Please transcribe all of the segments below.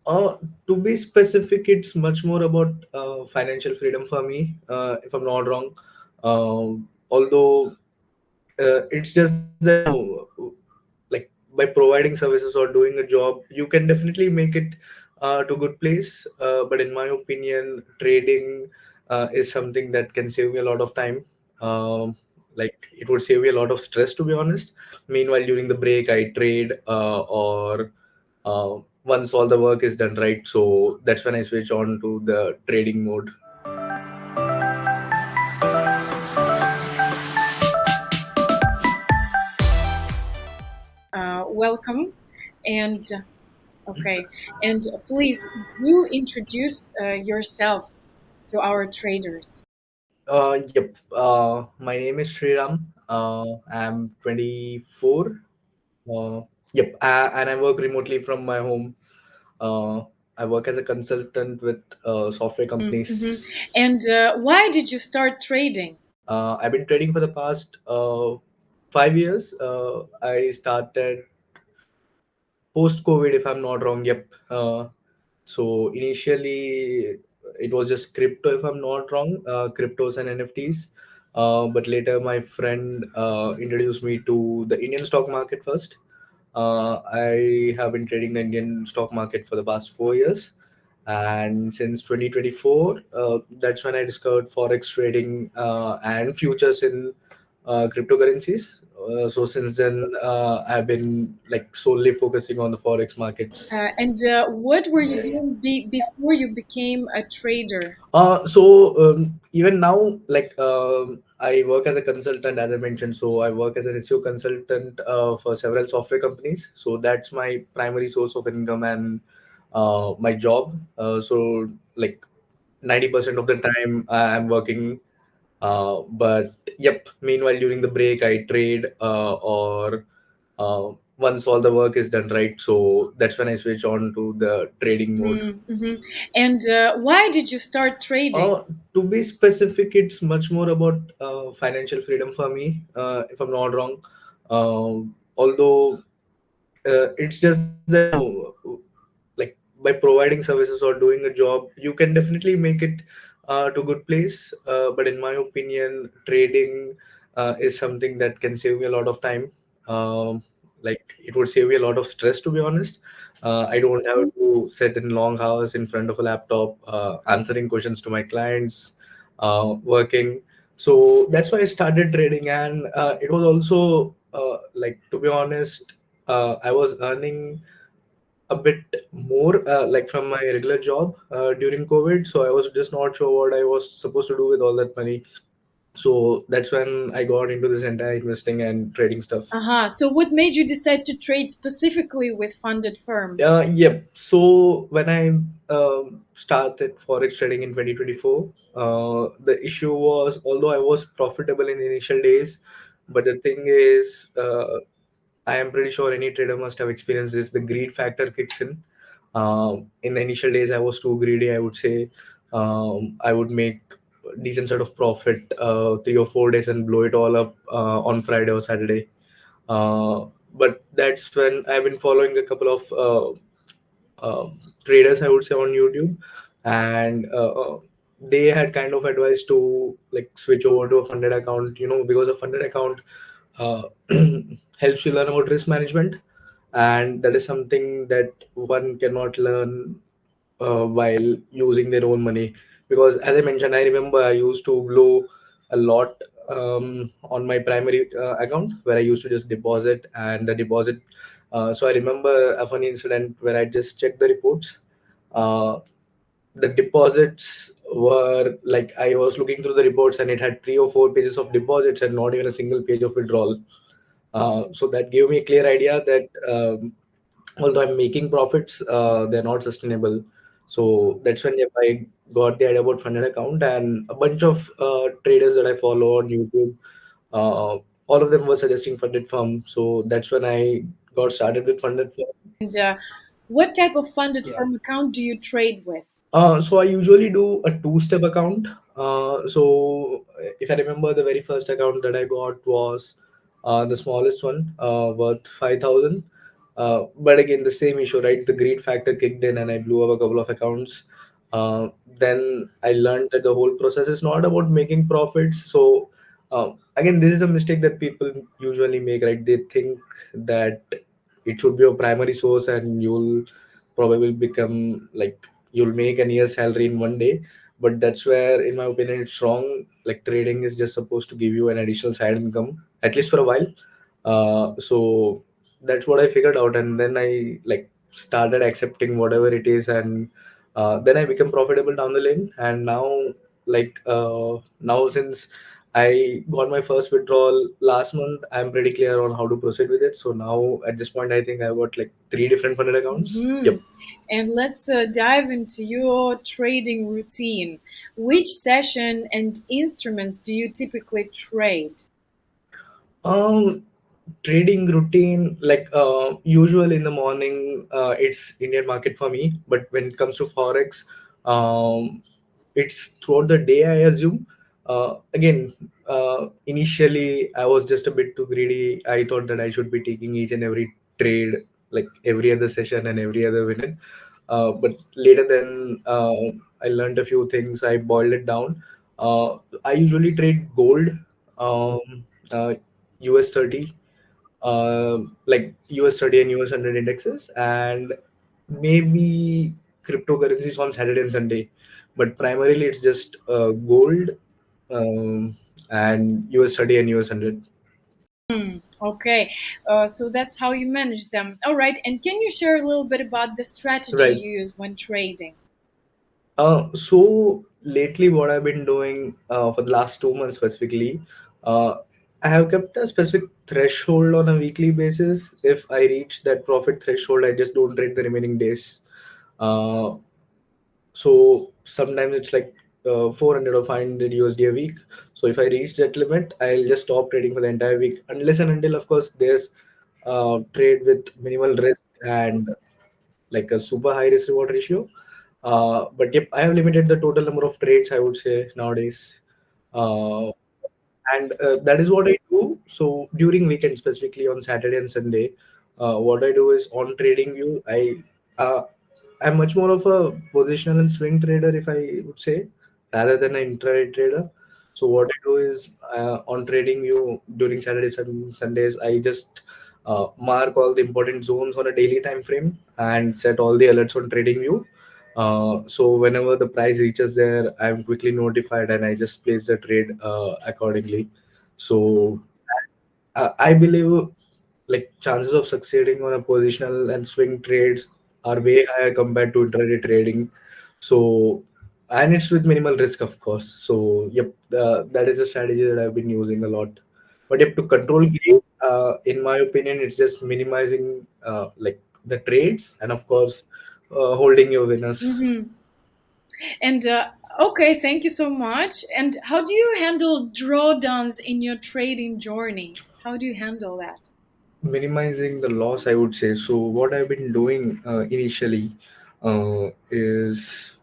Uh, to be specific, it's much more about financial freedom for me, if I'm not wrong. Although it's just that, like by providing services or doing a job, you can definitely make it to good place. But in my opinion, trading is something that can save me a lot of time. Um, like it would save me a lot of stress, to be honest. Meanwhile, during the break, I trade, or once all the work is done, right? So that's when I switch on to the trading mode. Welcome, and okay, and please could you introduce yourself to our traders. Yep. My name is ShreeRam. I'm 24. Uh, yep. And I work remotely from my home. Uh, I work as a consultant with software Mm-hmm. companies. And why did you start trading? I've been trading for the past 5 years. I started post COVID, if I'm not wrong. Yep. So initially, it was just crypto, if I'm not wrong, cryptos and NFTs. But later, my friend introduced me to the Indian stock market first. I have been trading the Indian stock market for the past 4 years. And since 2024, that's when I discovered forex trading and futures in cryptocurrencies. So since then, I've been like solely focusing on the forex markets. And what were you doing before you became a trader? Even now, like I work as a consultant, as I mentioned. So I work as an SEO consultant for several software companies. So that's my primary source of income and my job. So like 90% of the time I'm working. But yep, meanwhile during the break I trade, or once all the work is done, right? So that's when I switch on to the trading mode. Mm-hmm. And why did you start trading? Uh, to be specific, it's much more about financial freedom for me, if I'm not wrong. Although it's just that, like by providing services or doing a job, you can definitely make it to good place. But in my opinion, trading is something that can save me a lot of time. Like it would save me a lot of stress, to be honest. I don't have to sit in long hours in front of a laptop, answering questions to my clients, working. So that's why I started trading, and it was also like, to be honest, I was earning a bit more, like from my regular job during COVID. So I was just not sure what I was supposed to do with all that money. So that's when I got into this entire investing and trading stuff. Uh-huh. So what made you decide to trade specifically with funded firm? Yep. So when I started forex trading in 2024, the issue was, although I was profitable in the initial days, but the thing is, I am pretty sure any trader must have experienced this. The greed factor kicks in. In the initial days, I was too greedy, I would say. I would make decent sort of profit 3 or 4 days and blow it all up on Friday or Saturday. But that's when I've been following a couple of traders, I would say, on YouTube, and they had kind of advised to like switch over to a funded account. Because a funded account uh, helps you learn about risk management, and that is something that one cannot learn while using their own money. Because as I mentioned, I remember I used to blow a lot on my primary account, where I used to just deposit, and the deposit. So I remember a funny incident where I just checked the reports. Uh, the deposits were like, I was looking through the reports and it had 3 or 4 pages of deposits and not even a single page of withdrawal. So that gave me a clear idea that although I'm making profits, they're not sustainable. So that's when, yep, I got the idea about funded account, and a bunch of traders that I follow on YouTube. All of them were suggesting funded firm. So that's when I got started with funded firm. And what type of funded firm account do you trade with? So I usually do a two-step account. So if I remember, the very first account that I got was the smallest one, worth 5,000. But again, the same issue, right? The greed factor kicked in, and I blew up a couple of accounts. Uh, then I learned that the whole process is not about making profits. So again, this is a mistake that people usually make, right? They think that it should be your primary source, and you'll probably become like you'll make a year's salary in one day. But that's where, in my opinion, it's wrong. Like trading is just supposed to give you an additional side income, at least for a while. So that's what I figured out, and then I like started accepting whatever it is, and then I become profitable down the lane. And now, now since I got my first withdrawal last month, I'm pretty clear on how to proceed with it. So now at this point, I think I've got like three different funded accounts. Hmm. Yep. And let's dive into your trading routine. Which session and instruments do you typically trade? Um, Trading routine, like usual in the morning, it's Indian market for me. But when it comes to forex, um, it's throughout the day, I assume. Again, initially I was just a bit too greedy. I thought that I should be taking each and every trade, like every other session and every other minute. But later, then I learned a few things. I boiled it down. I usually trade gold, um, US 30, like US 30 and US 100 indexes, and maybe cryptocurrencies on Saturday and Sunday. But primarily, it's just gold, and US 30 and US 100. Okay, so that's how you manage them. All right, and can you share a little bit about the strategy Right. you use when trading? So lately, what I've been doing for the last 2 months specifically, uh, I have kept a specific threshold on a weekly basis. If I reach that profit threshold, I just don't trade the remaining days. Uh, so sometimes it's like 400 or 500 USD a week. So if I reach that limit, I'll just stop trading for the entire week, unless and until, of course, there's trade with minimal risk and like a super high risk reward ratio. But yep, I have limited the total number of trades, I would say, nowadays. Uh, and that is what I do. So during weekend, specifically on Saturday and Sunday, what I do is on Trading View, uh, I'm much more of a positional and swing trader, if I would say, rather than an intraday trader. So what I do is on Trading View during Saturdays and Sundays, I just mark all the important zones on a daily time frame and set all the alerts on Trading View. So whenever the price reaches there, I'm quickly notified and I just place the trade accordingly. So I believe like chances of succeeding on a positional and swing trades are way higher compared to intraday trading. So, and it's with minimal risk, of course. So yep, that is a strategy that I've been using a lot. But yep, to control greed, in my opinion, it's just minimizing like the trades, and of course, holding your winners. Mm-hmm. And okay, thank you so much. And how do you handle drawdowns in your trading journey? How do you handle that? Minimizing the loss, I would say. So what I've been doing initially is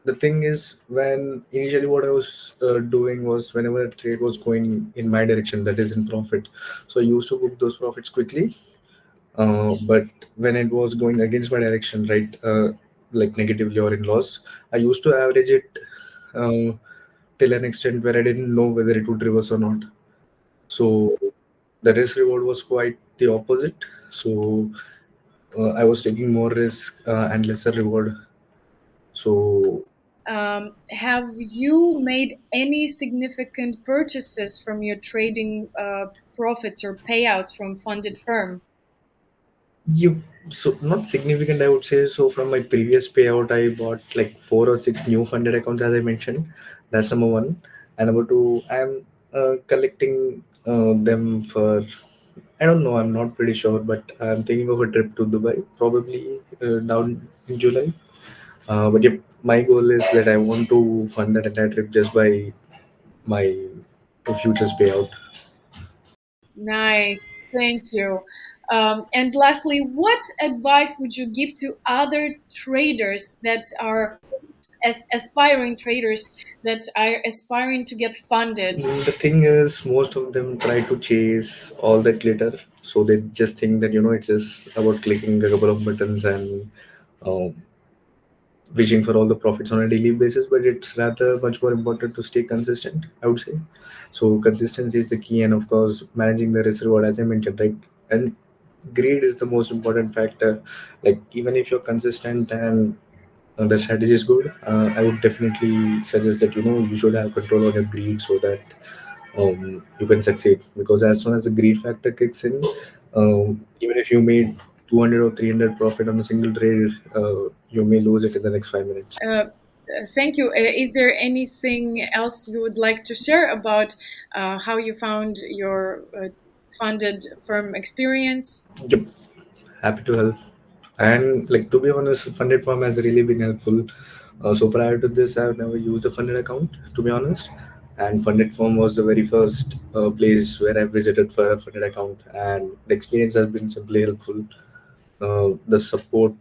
the thing is, when initially what I was doing was, whenever a trade was going in my direction, that is in profit, so I used to book those profits quickly. But when it was going against my direction, right, like negatively or in loss, I used to average it uh, till an extent where I didn't know whether it would reverse or not. So the risk reward was quite the opposite. So I was taking more risk and lesser reward. So Have you made any significant purchases from your trading profits or payouts from funded firm? you, so not significant, I would say. So from my previous payout, I bought like 4 or 6 new funded accounts, as I mentioned. That's number one. And number two, I'm collecting them for, I don't know, I'm not pretty sure, but I'm thinking of a trip to Dubai, probably down in July. But yep, my goal is that I want to fund that entire trip just by my futures payout. Nice, thank you. And lastly, what advice would you give to other traders that are as aspiring traders that are aspiring to get funded? The thing is, most of them try to chase all that glitter, so they just think that it's just about clicking a couple of buttons and um, wishing for all the profits on a daily basis. But it's rather much more important to stay consistent, I would say. So consistency is the key, and of course, managing the risk reward, as I mentioned, right? And greed is the most important factor. Like, even if you're consistent and the strategy is good, I would definitely suggest that you should have control on your greed, so that you can succeed. Because as soon as the greed factor kicks in, even if you made 200 or 300 profit on a single trade, you may lose it in the next 5 minutes. Thank you. Is there anything else you would like to share about how you found your funded firm experience? Yep, happy to help. And like, to be honest, funded farm has really been helpful. So prior to this, I've never used a funded account, to be honest. And funded farm was the very first place where I visited for a funded account, and the experience has been simply helpful. The support,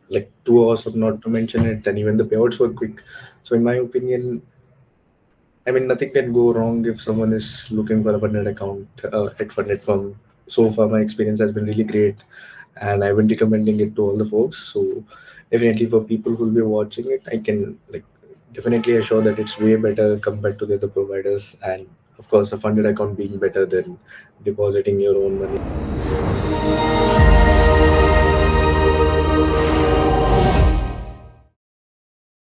like 2 hours, not to mention it, and even the payouts were quick. So in my opinion, I mean, nothing can go wrong if someone is looking for a funded account at funded firm. So far, my experience has been really great, and I've been recommending it to all the folks. So definitely for people who will be watching it, I can like definitely assure that it's way better compared to the other providers, and of course, a funded account being better than depositing your own money.